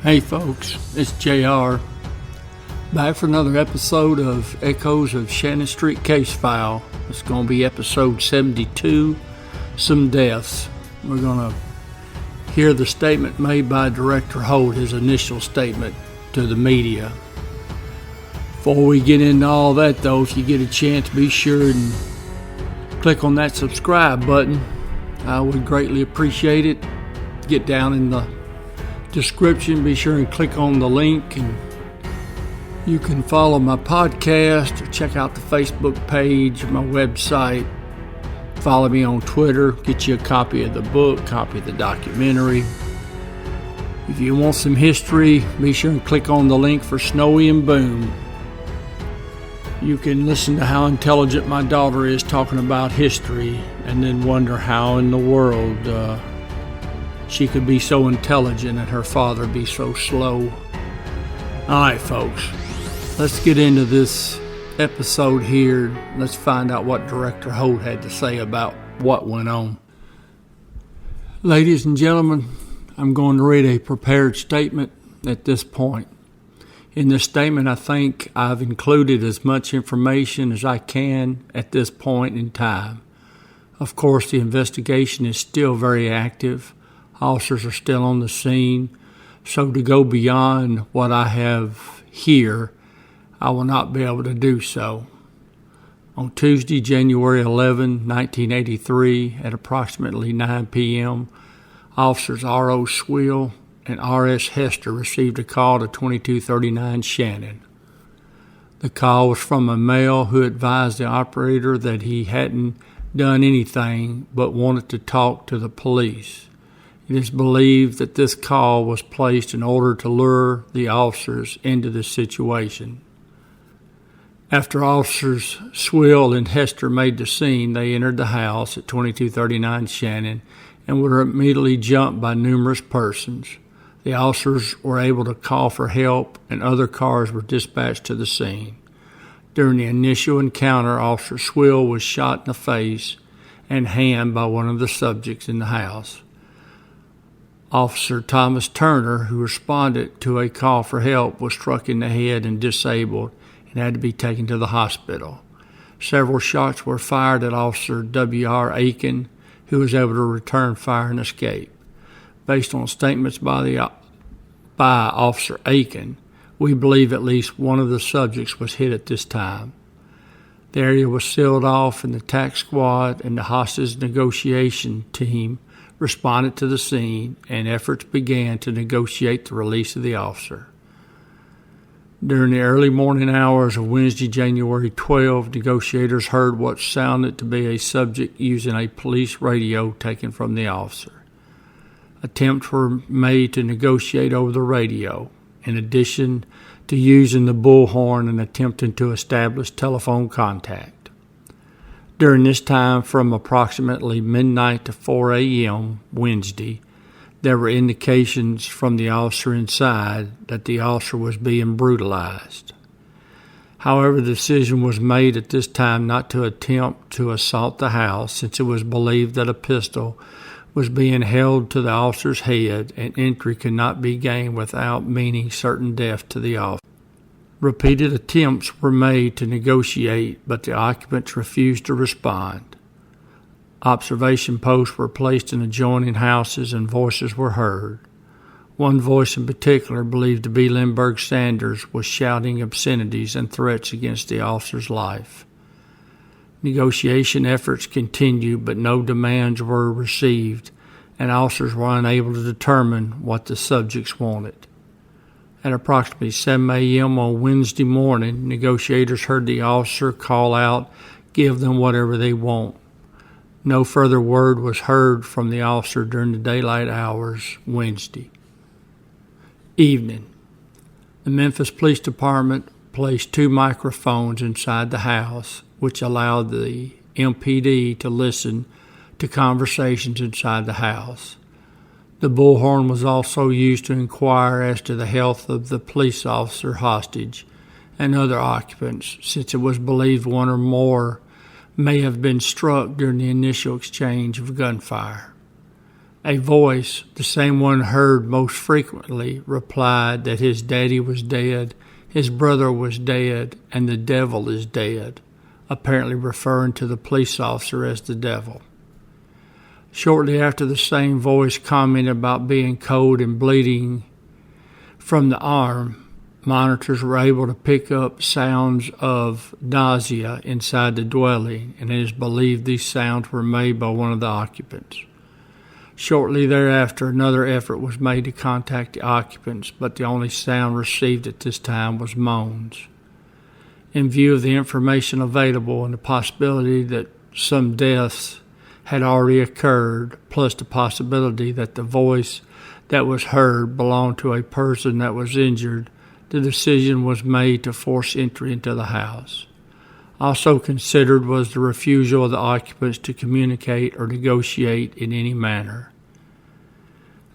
Hey folks, it's JR, back for another episode of Echoes of Shannon Street Case File. It's going to be episode 72, Some Deaths. We're going to hear the statement made by Director Holt, his initial statement to the media. Before we get into all that though, if you get a chance, be sure and click on that subscribe button. I would greatly appreciate it. Get down in the description, be sure and click on the link, and you can follow my podcast or check out the Facebook page, my website, follow me on Twitter, get you a copy of the book, copy of the documentary. If you want some history, be sure and click on the link for Snowy and Boom. You can listen to how intelligent my daughter is talking about history and then wonder how in the world she could be so intelligent and her father be so slow. Alright folks, let's get into this episode here. Let's find out what Director Holt had to say about what went on. Ladies and gentlemen, I'm going to read a prepared statement at this point. In this statement, I think I've included as much information as I can at this point in time. Of course, the investigation is still very active. Officers are still on the scene. So to go beyond what I have here, I will not be able to do so. On Tuesday, January 11, 1983, at approximately 9 p.m., Officers R.O. Swill and R.S. Hester received a call to 2239 Shannon. The call was from a male who advised the operator that he hadn't done anything but wanted to talk to the police. It is believed that this call was placed in order to lure the officers into the situation. After Officers Swill and Hester made the scene, they entered the house at 2239 Shannon and were immediately jumped by numerous persons. The officers were able to call for help, and other cars were dispatched to the scene. During the initial encounter, Officer Swill was shot in the face and hand by one of the subjects in the house. Officer Thomas Turner, who responded to a call for help, was struck in the head and disabled and had to be taken to the hospital. Several shots were fired at Officer W.R. Aiken, who was able to return fire and escape. Based on statements by Officer Aiken, we believe at least one of the subjects was hit at this time. The area was sealed off, and the TAC squad and the hostage negotiation team responded to the scene, and efforts began to negotiate the release of the officer. During the early morning hours of Wednesday, January 12, negotiators heard what sounded to be a subject using a police radio taken from the officer. Attempts were made to negotiate over the radio, in addition to using the bullhorn and attempting to establish telephone contact. During this time, from approximately midnight to 4 a.m. Wednesday, there were indications from the officer inside that the officer was being brutalized. However, the decision was made at this time not to attempt to assault the house, since it was believed that a pistol was being held to the officer's head and entry could not be gained without meaning certain death to the officer. Repeated attempts were made to negotiate, but the occupants refused to respond. Observation posts were placed in adjoining houses and voices were heard. One voice in particular, believed to be Lindbergh Sanders, was shouting obscenities and threats against the officer's life. Negotiation efforts continued, but no demands were received, and officers were unable to determine what the subjects wanted. At approximately 7 a.m. on Wednesday morning, negotiators heard the officer call out, "Give them whatever they want." No further word was heard from the officer during the daylight hours Wednesday evening. The Memphis Police Department placed 2 microphones inside the house, which allowed the MPD to listen to conversations inside the house. The bullhorn was also used to inquire as to the health of the police officer hostage and other occupants, since it was believed one or more may have been struck during the initial exchange of gunfire. A voice, the same one heard most frequently, replied that his daddy was dead, his brother was dead, and the devil is dead, apparently referring to the police officer as the devil. Shortly after, the same voice commented about being cold and bleeding from the arm. Monitors were able to pick up sounds of nausea inside the dwelling, and it is believed these sounds were made by one of the occupants. Shortly thereafter, another effort was made to contact the occupants, but the only sound received at this time was moans. In view of the information available and the possibility that some deaths had already occurred, plus the possibility that the voice that was heard belonged to a person that was injured, the decision was made to force entry into the house. Also considered was the refusal of the occupants to communicate or negotiate in any manner.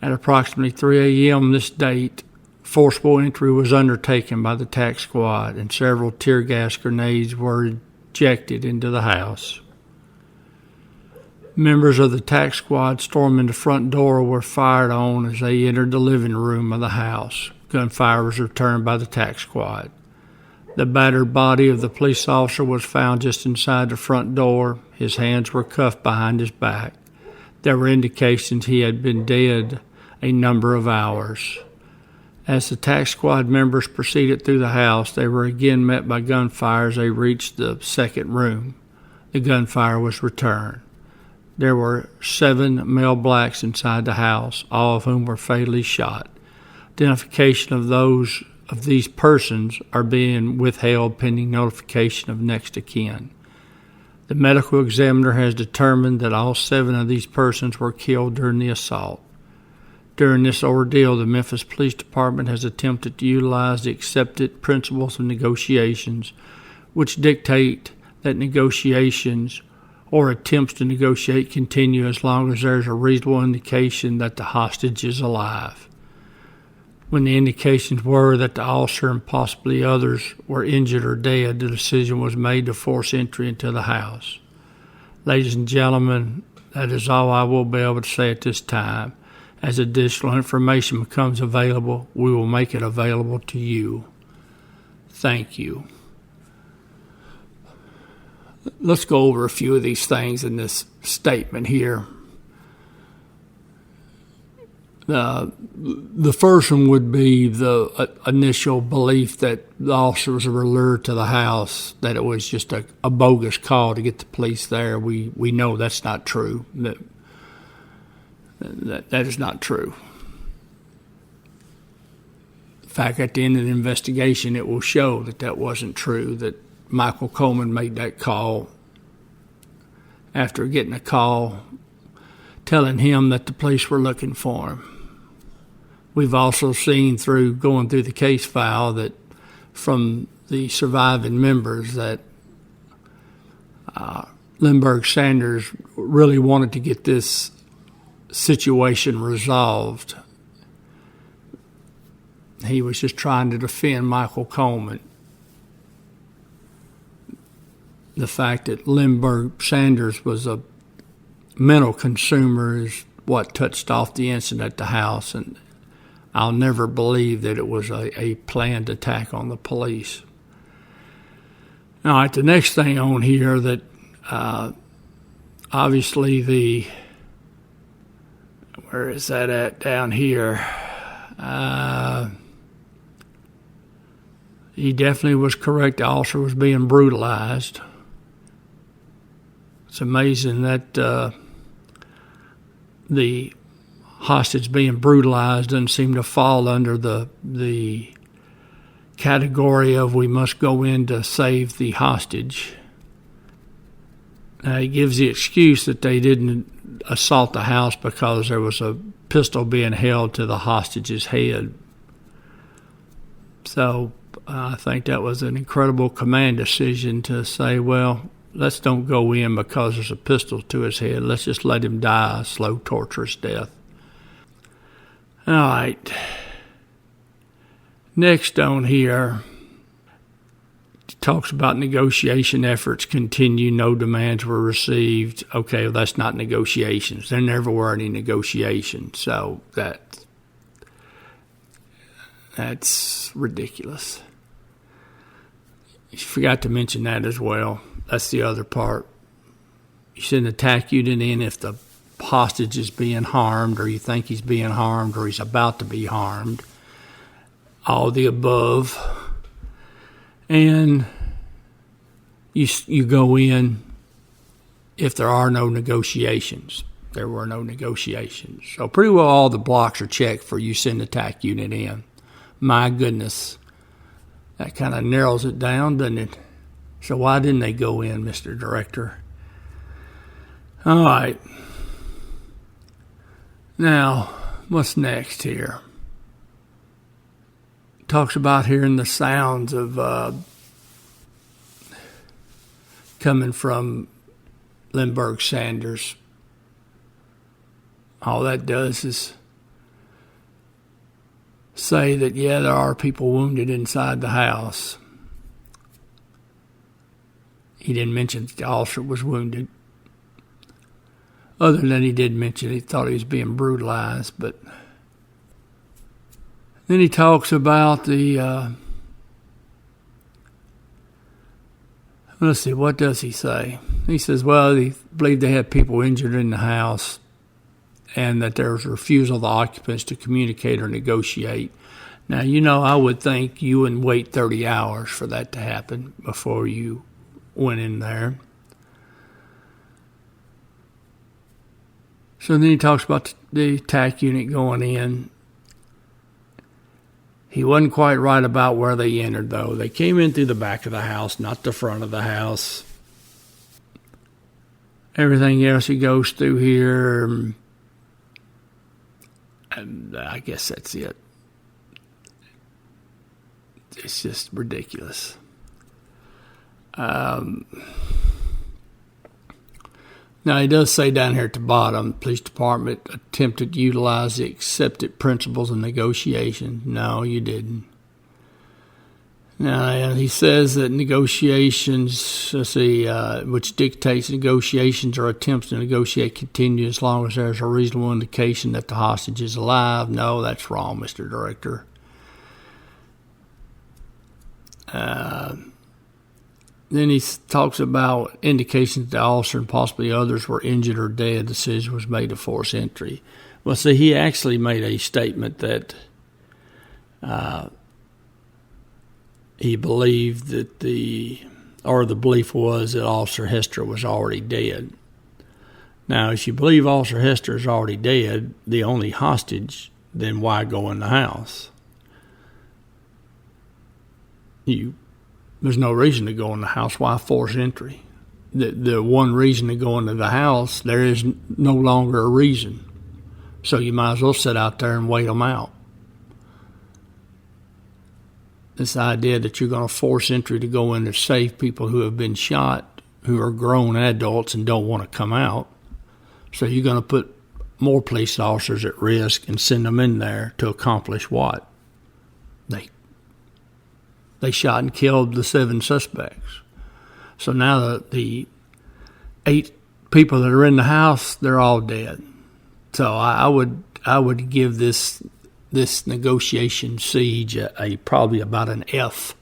At approximately 3 a.m. this date, forcible entry was undertaken by the TAC squad, and several tear gas grenades were ejected into the house. Members of the TAC squad storming the front door were fired on as they entered the living room of the house. Gunfire was returned by the TAC squad. The battered body of the police officer was found just inside the front door. His hands were cuffed behind his back. There were indications he had been dead a number of hours. As the TAC squad members proceeded through the house, they were again met by gunfire as they reached the second room. The gunfire was returned. There were 7 male blacks inside the house, all of whom were fatally shot. Identification of these persons are being withheld pending notification of next of kin. The medical examiner has determined that all 7 of these persons were killed during the assault. During this ordeal, the Memphis Police Department has attempted to utilize the accepted principles of negotiations, which dictate that negotiations or attempts to negotiate continue as long as there is a reasonable indication that the hostage is alive. When the indications were that the officer and possibly others were injured or dead, the decision was made to force entry into the house. Ladies and gentlemen, that is all I will be able to say at this time. As additional information becomes available, we will make it available to you. Thank you. Let's go over a few of these things in this statement here. The first one would be the initial belief that the officers were lured to the house, that it was just a bogus call to get the police there. We know that's not true. That is not true. In fact, at the end of the investigation, it will show that that wasn't true, that Michael Coleman made that call after getting a call telling him that the police were looking for him. We've also seen going through the case file that from the surviving members that Lindbergh Sanders really wanted to get this situation resolved. He was just trying to defend Michael Coleman. The fact that Lindbergh Sanders was a mental consumer is what touched off the incident at the house, and I'll never believe that it was a planned attack on the police. All right, the next thing on here that obviously where is that at down here? He definitely was correct. The officer was being brutalized. It's amazing that the hostage being brutalized doesn't seem to fall under the category of we must go in to save the hostage. He gives the excuse that they didn't assault the house because there was a pistol being held to the hostage's head. So I think that was an incredible command decision to say, well, let's don't go in because there's a pistol to his head. Let's just let him die a slow, torturous death. All right. Next on here, talks about negotiation efforts continue. No demands were received. Okay, well, that's not negotiations. There never were any negotiations. So that's ridiculous. You forgot to mention that as well. That's the other part. You send a TAC unit in if the hostage is being harmed, or you think he's being harmed, or he's about to be harmed. All the above. And you go in if there are no negotiations. There were no negotiations. So pretty well all the blocks are checked for you send a TAC unit in. My goodness. That kind of narrows it down, doesn't it? So why didn't they go in, Mr. Director? All right. Now, what's next here? Talks about hearing the sounds of coming from Lindbergh Sanders. All that does is say that, yeah, there are people wounded inside the house. He didn't mention the officer was wounded. Other than he did mention he thought he was being brutalized, but then he talks about the, let's see, what does he say? He says, well, he believed they had people injured in the house and that there was a refusal of the occupants to communicate or negotiate. Now, I would think you wouldn't wait 30 hours for that to happen before you went in there. So then he talks about the TAC unit going in. He wasn't quite right about where they entered, though. They came in through the back of the house, not the front of the house. Everything else he goes through here, and I guess that's it. It's just ridiculous. Now, he does say down here at the bottom, police department attempted to utilize the accepted principles of negotiation. No, you didn't. Now, he says that negotiations, which dictates negotiations or attempts to negotiate continue as long as there's a reasonable indication that the hostage is alive. No, that's wrong, Mr. Director. Then he talks about indications that the officer and possibly others were injured or dead. The decision was made to force entry. Well, see, he actually made a statement that he believed that the belief was that Officer Hester was already dead. Now, if you believe Officer Hester is already dead, the only hostage, then why go in the house? There's no reason to go in the house. Why force entry? The one reason to go into the house, there is no longer a reason. So you might as well sit out there and wait them out. This idea that you're going to force entry to go in to save people who have been shot, who are grown adults and don't want to come out. So you're going to put more police officers at risk and send them in there to accomplish what? They shot and killed the 7 suspects. So now the 8 people that are in the house, they're all dead. So I would give this negotiation siege a probably about an F.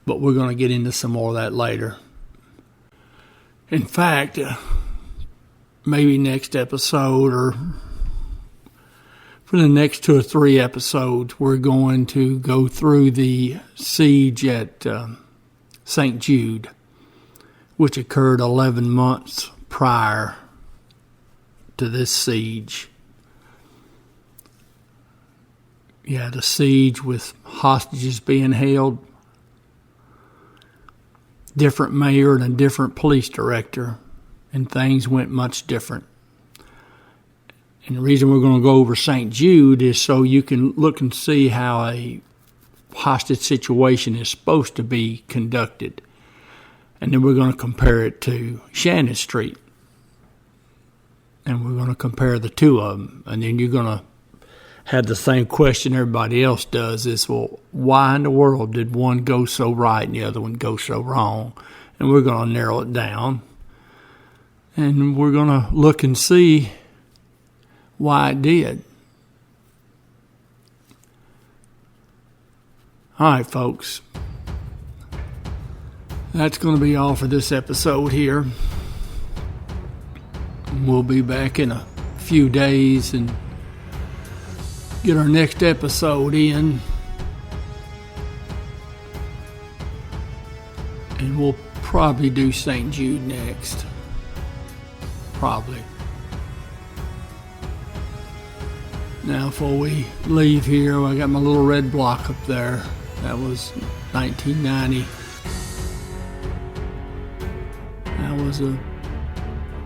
But we're going to get into some more of that later. In fact, maybe next episode or for the next 2 or 3 episodes, we're going to go through the siege at St. Jude, which occurred 11 months prior to this siege. You had a siege with hostages being held, different mayor and a different police director, and things went much different. And the reason we're going to go over St. Jude is so you can look and see how a hostage situation is supposed to be conducted. And then we're going to compare it to Shannon Street. And we're going to compare the two of them. And then you're going to had the same question everybody else does is, well, why in the world did one go so right and the other one go so wrong? And we're going to narrow it down. And we're going to look and see why it did. All right, folks. That's going to be all for this episode here. We'll be back in a few days and get our next episode in. And we'll probably do St. Jude next. Probably. Now, before we leave here, I got my little red block up there. That was 1990.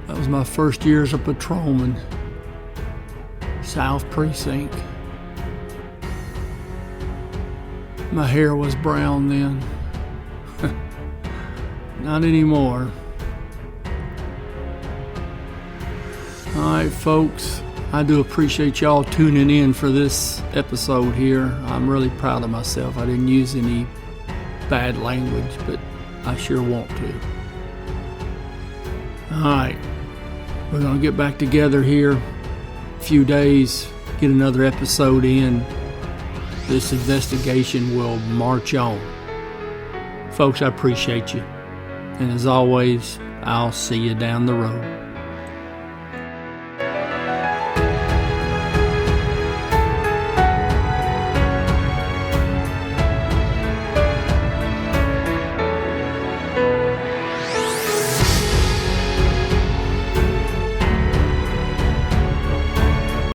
That was my first year as a patrolman. South Precinct. My hair was brown then. Not anymore. Alright, folks, I do appreciate y'all tuning in for this episode here. I'm really proud of myself. I didn't use any bad language, but I sure want to. Alright, we're going to get back together here a few days, get another episode in. This investigation will march on. Folks, I appreciate you. And as always, I'll see you down the road.